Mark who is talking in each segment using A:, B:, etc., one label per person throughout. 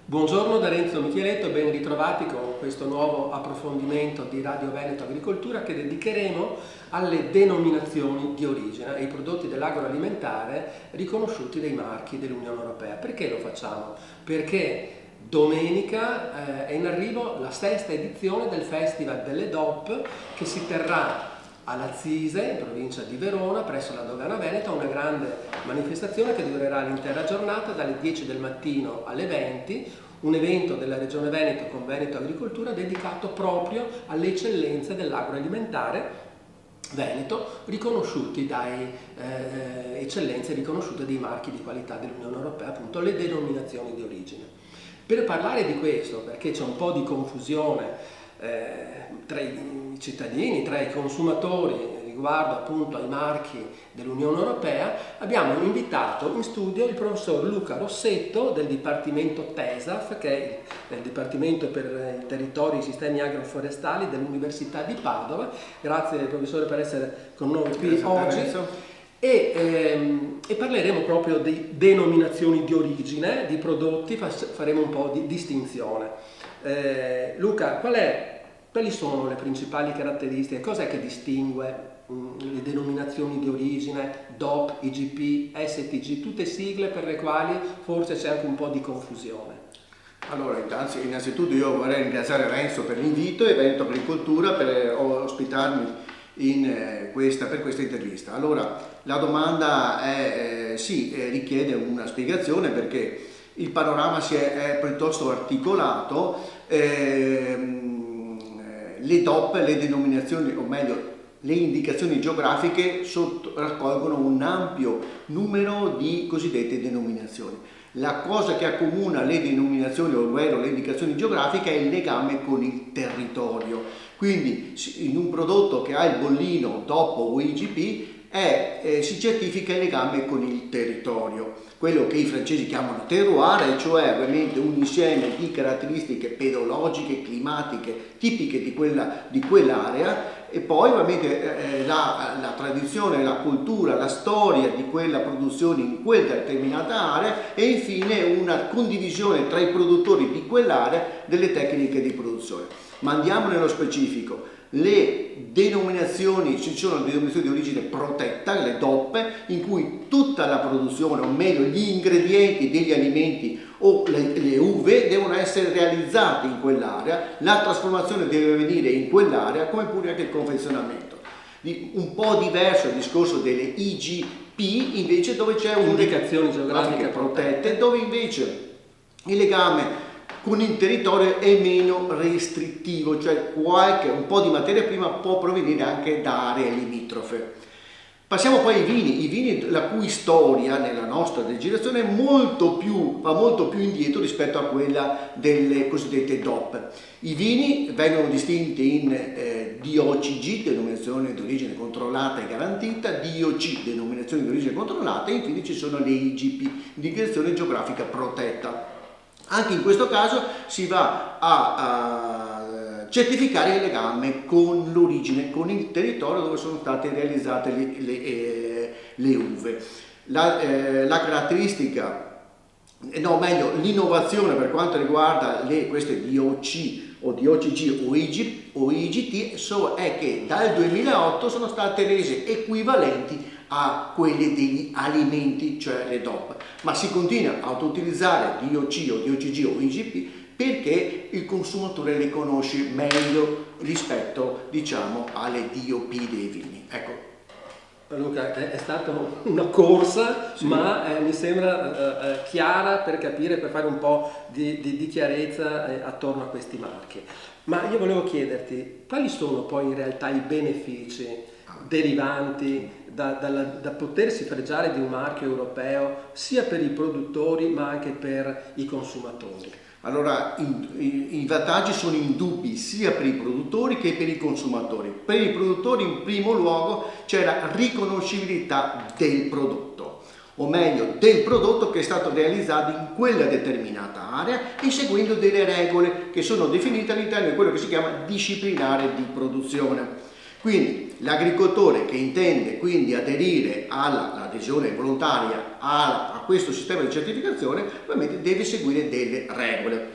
A: Buongiorno da Renzo Micheletto, ben ritrovati con questo nuovo approfondimento di Radio Veneto Agricoltura che dedicheremo alle denominazioni di origine, ai prodotti dell'agroalimentare riconosciuti dai marchi dell'Unione Europea. Perché lo facciamo? Perché domenica è in arrivo la sesta edizione del Festival delle DOP che si terrà alla Zise, in provincia di Verona, presso la Dogana Veneta, una grande manifestazione che durerà l'intera giornata dalle 10 del mattino alle 20, un evento della Regione Veneto con Veneto Agricoltura dedicato proprio alle eccellenze dell'agroalimentare Veneto, riconosciuti dai eccellenze riconosciute dai marchi di qualità dell'Unione Europea, appunto le denominazioni di origine. Per parlare di questo, perché c'è un po' di confusione tra i cittadini, tra i consumatori riguardo appunto ai marchi dell'Unione Europea, abbiamo invitato in studio il professor Luca Rossetto del Dipartimento TESAF, che è il Dipartimento per i Territori e i Sistemi Agroforestali dell'Università di Padova. Grazie professore per essere con noi qui oggi. E parleremo proprio di denominazioni di origine, di prodotti, faremo un po' di distinzione. Luca, quali sono le principali caratteristiche? Cos'è che distingue le denominazioni di origine, DOP, IGP, STG, tutte sigle per le quali forse c'è anche un po' di confusione?
B: Allora, innanzitutto io vorrei ringraziare Renzo per l'invito e Veneto Agricoltura per ospitarmi per questa intervista. Allora, la domanda richiede una spiegazione perché il panorama è piuttosto articolato, le DOP, le denominazioni, o meglio, le indicazioni geografiche raccolgono un ampio numero di cosiddette denominazioni. La cosa che accomuna le denominazioni, ovvero le indicazioni geografiche, è il legame con il territorio. Quindi in un prodotto che ha il bollino DOP o IGP si certifica il legame con il territorio, quello che i francesi chiamano terroir, cioè ovviamente un insieme di caratteristiche pedologiche, climatiche tipiche di quell'area, e poi ovviamente la tradizione, la cultura, la storia di quella produzione in quella determinata area e infine una condivisione tra i produttori di quell'area delle tecniche di produzione. Ma andiamo nello specifico. Ci sono le denominazioni di origine protetta, le DOP, in cui tutta la produzione, o meglio gli ingredienti degli alimenti o le uve devono essere realizzati in quell'area, la trasformazione deve avvenire in quell'area, come pure anche il confezionamento. Un po' diverso il discorso delle IGP, invece, dove c'è
A: indicazioni geografiche
B: protette, dove invece il legame con il territorio è meno restrittivo, cioè un po' di materia prima può provenire anche da aree limitrofe. Passiamo poi ai vini, la cui storia nella nostra legislazione va molto più indietro rispetto a quella delle cosiddette DOP. I vini vengono distinti in DOCG, denominazione di origine controllata e garantita, DOC, denominazione di origine controllata, e infine ci sono le IGP, indicazione geografica protetta. Anche in questo caso si va a certificare il legame con l'origine, con il territorio dove sono state realizzate le uve. La caratteristica, l'innovazione per quanto riguarda queste DOC o DOCG o IGT è che dal 2008 sono state rese equivalenti a quelle degli alimenti, cioè le DOP, ma si continua ad utilizzare DOC o DOCG o IGP perché il consumatore le conosce meglio rispetto, alle DOP dei vini. Ecco.
A: Luca, è stata una corsa, sì. Ma mi sembra chiara per capire, per fare un po' di chiarezza attorno a questi marchi. Ma io volevo chiederti, quali sono poi in realtà i benefici derivanti da potersi fregiare di un marchio europeo sia per i produttori ma anche per i consumatori?
B: Allora, i vantaggi sono indubbi sia per i produttori che per i consumatori. Per i produttori in primo luogo c'è la riconoscibilità del prodotto, o meglio del prodotto che è stato realizzato in quella determinata area e seguendo delle regole che sono definite all'interno di quello che si chiama disciplinare di produzione. Quindi l'agricoltore che intende quindi aderire all'adesione volontaria a questo sistema di certificazione ovviamente deve seguire delle regole.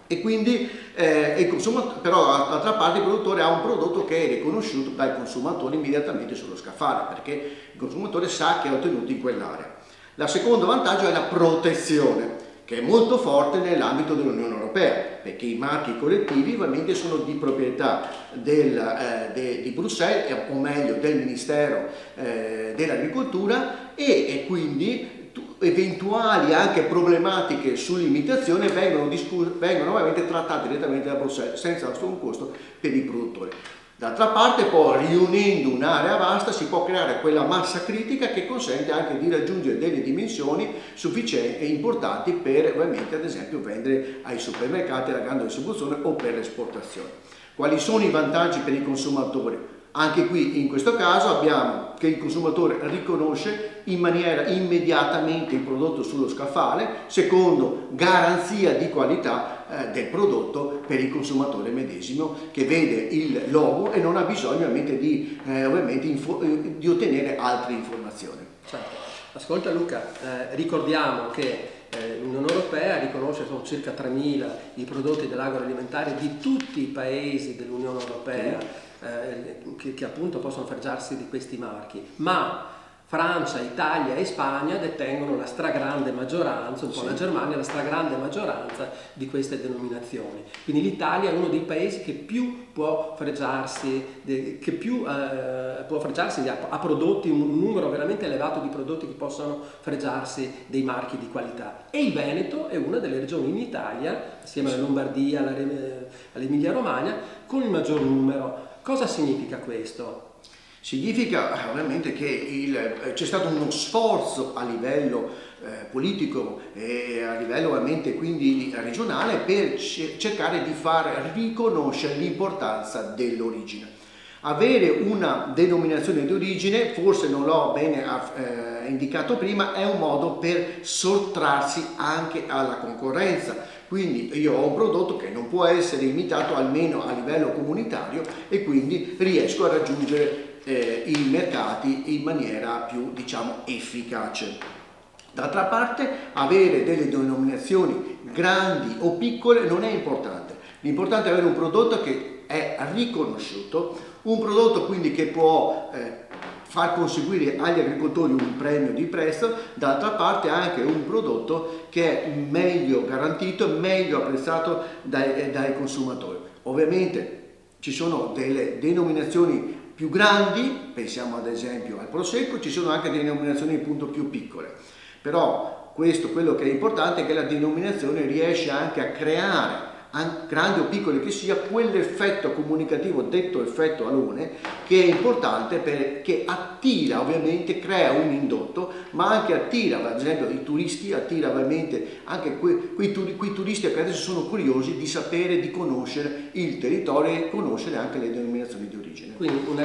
B: E quindi però d'altra parte il produttore ha un prodotto che è riconosciuto dai consumatori immediatamente sullo scaffale, perché il consumatore sa che è ottenuto in quell'area. Il secondo vantaggio è la protezione, che è molto forte nell'ambito dell'Unione Europea, perché i marchi collettivi ovviamente sono di proprietà di Bruxelles, o meglio del Ministero dell'Agricoltura, e quindi eventuali anche problematiche sull'imitazione vengono ovviamente trattate direttamente da Bruxelles senza alcun costo per i produttori. D'altra parte poi, riunendo un'area vasta, si può creare quella massa critica che consente anche di raggiungere delle dimensioni sufficienti e importanti per ovviamente ad esempio vendere ai supermercati, alla grande distribuzione o per l'esportazione. Quali sono i vantaggi per i consumatori? Anche qui in questo caso abbiamo che il consumatore riconosce in maniera immediatamente il prodotto sullo scaffale, secondo garanzia di qualità del prodotto per il consumatore medesimo, che vede il logo e non ha bisogno ovviamente di ottenere altre informazioni.
A: Certo. Ascolta Luca, ricordiamo che l'Unione Europea riconosce, sono circa 3.000 i prodotti dell'agroalimentare di tutti i paesi dell'Unione Europea che appunto possono fregiarsi di questi marchi, ma Francia, Italia e Spagna detengono la stragrande maggioranza, un po' la Germania, la stragrande maggioranza di queste denominazioni. Quindi l'Italia è uno dei paesi che più può fregiarsi, ha prodotti, un numero veramente elevato di prodotti che possono fregiarsi dei marchi di qualità. E il Veneto è una delle regioni in Italia, assieme alla Lombardia, all'Emilia Romagna, con il maggior numero. Cosa significa questo?
B: Significa ovviamente che c'è stato uno sforzo a livello politico e a livello ovviamente quindi regionale per cercare di far riconoscere l'importanza dell'origine. Avere una denominazione di origine, forse non l'ho bene indicato prima, è un modo per sottrarsi anche alla concorrenza. Quindi io ho un prodotto che non può essere imitato almeno a livello comunitario e quindi riesco a raggiungere i mercati in maniera più, diciamo, efficace. D'altra parte, avere delle denominazioni grandi o piccole non è importante. L'importante è avere un prodotto che è riconosciuto, un prodotto quindi che può far conseguire agli agricoltori un premio di prezzo, d'altra parte anche un prodotto che è meglio garantito, meglio apprezzato dai consumatori. Ovviamente ci sono delle denominazioni più grandi, pensiamo ad esempio al Prosecco, ci sono anche denominazioni appunto più piccole, però quello che è importante è che la denominazione riesce anche a creare, grandi o piccole che sia, quell'effetto comunicativo, detto effetto alone, che è importante perché attira, ovviamente crea un indotto, ma anche attira, ad esempio i turisti, attira ovviamente anche quei turisti che adesso sono curiosi di sapere, di conoscere il territorio e conoscere anche le denominazioni di origine.
A: Quindi un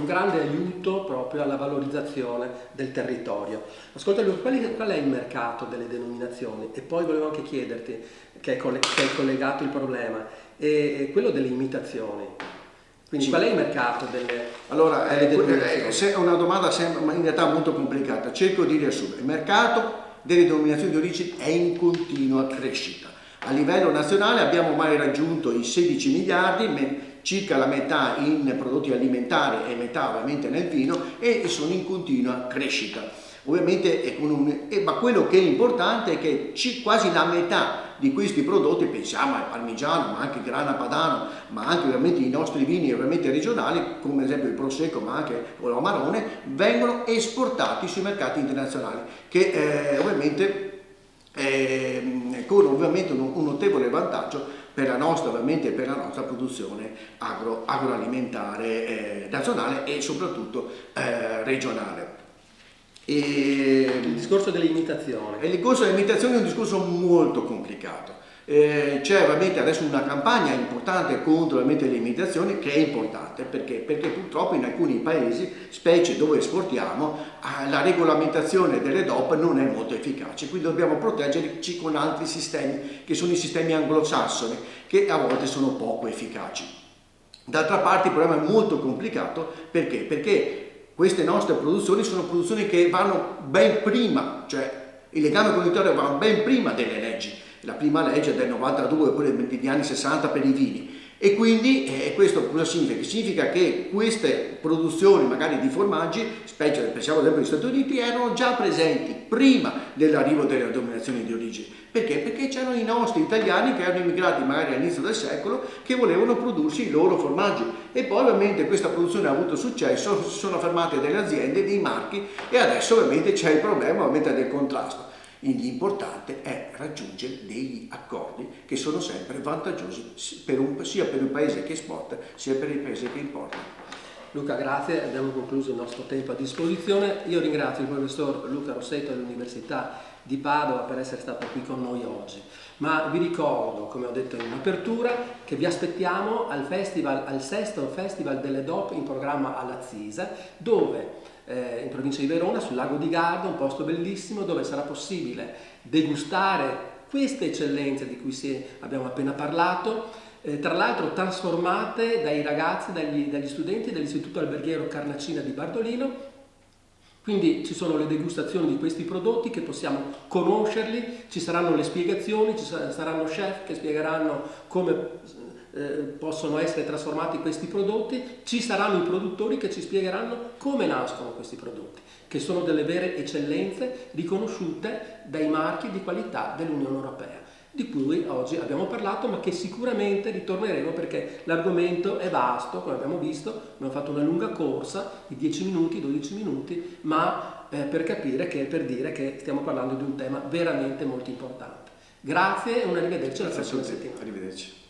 A: grande aiuto proprio alla valorizzazione del territorio. Ascolta Luca, qual è il mercato delle denominazioni? E poi volevo anche chiederti, che è collegato il problema, è quello delle imitazioni. Quindi qual è il mercato delle denominazioni?
B: È una domanda in realtà molto complicata, cerco di riassumere. Il mercato delle denominazioni di origine è in continua crescita. A livello nazionale abbiamo mai raggiunto i 16 miliardi, circa la metà in prodotti alimentari e metà ovviamente nel vino, e sono in continua crescita. Ovviamente ma quello che è importante è che quasi la metà di questi prodotti, pensiamo al parmigiano, ma anche il grana padano, ma anche ovviamente i nostri vini ovviamente regionali, come ad esempio il Prosecco, ma anche l'Amarone, vengono esportati sui mercati internazionali, che ovviamente con ovviamente un notevole vantaggio per la nostra produzione agroalimentare nazionale e soprattutto regionale.
A: Il discorso dell'imitazione.
B: Il discorso dell'imitazione è un discorso molto complicato. C'è ovviamente adesso una campagna importante contro ovviamente le imitazioni, che è importante perché purtroppo in alcuni paesi, specie dove esportiamo, la regolamentazione delle DOP non è molto efficace, quindi dobbiamo proteggerci con altri sistemi, che sono i sistemi anglosassoni, che a volte sono poco efficaci. D'altra parte il problema è molto complicato, perché? Perché queste nostre produzioni sono produzioni che vanno ben prima, cioè il legame con il territorio va ben prima delle leggi. La prima legge è del 92, poi degli anni 60 per i vini. E quindi questo cosa significa? Significa che queste produzioni magari di formaggi, specie pensiamo ad esempio agli Stati Uniti, erano già presenti prima dell'arrivo delle denominazioni di origine. Perché? Perché c'erano i nostri italiani che erano immigrati magari all'inizio del secolo che volevano prodursi i loro formaggi, e poi ovviamente questa produzione ha avuto successo, si sono fermate delle aziende, dei marchi, e adesso ovviamente c'è il problema ovviamente del contrasto. L'importante è raggiungere degli accordi che sono sempre vantaggiosi sia per il paese che esporta sia per il paese che importa.
A: Luca, grazie, abbiamo concluso il nostro tempo a disposizione. Io ringrazio il professor Luca Rossetto dell'Università di Padova per essere stato qui con noi oggi, ma vi ricordo, come ho detto in apertura, che vi aspettiamo al sesto Festival delle DOP in programma alla Zisa, dove in provincia di Verona, sul lago di Garda, un posto bellissimo dove sarà possibile degustare queste eccellenze di cui abbiamo appena parlato, tra l'altro trasformate dai ragazzi, dagli studenti dell'Istituto Alberghiero Carnacina di Bardolino. Quindi ci sono le degustazioni di questi prodotti che possiamo conoscerli, ci saranno le spiegazioni, ci saranno chef che spiegheranno come possono essere trasformati questi prodotti, ci saranno i produttori che ci spiegheranno come nascono questi prodotti, che sono delle vere eccellenze riconosciute dai marchi di qualità dell'Unione Europea, di cui oggi abbiamo parlato, ma che sicuramente ritorneremo perché l'argomento è vasto, come abbiamo visto, abbiamo fatto una lunga corsa di 10 minuti, 12 minuti, ma per dire che stiamo parlando di un tema veramente molto importante. Grazie e un arrivederci alla prossima settimana.
B: Arrivederci.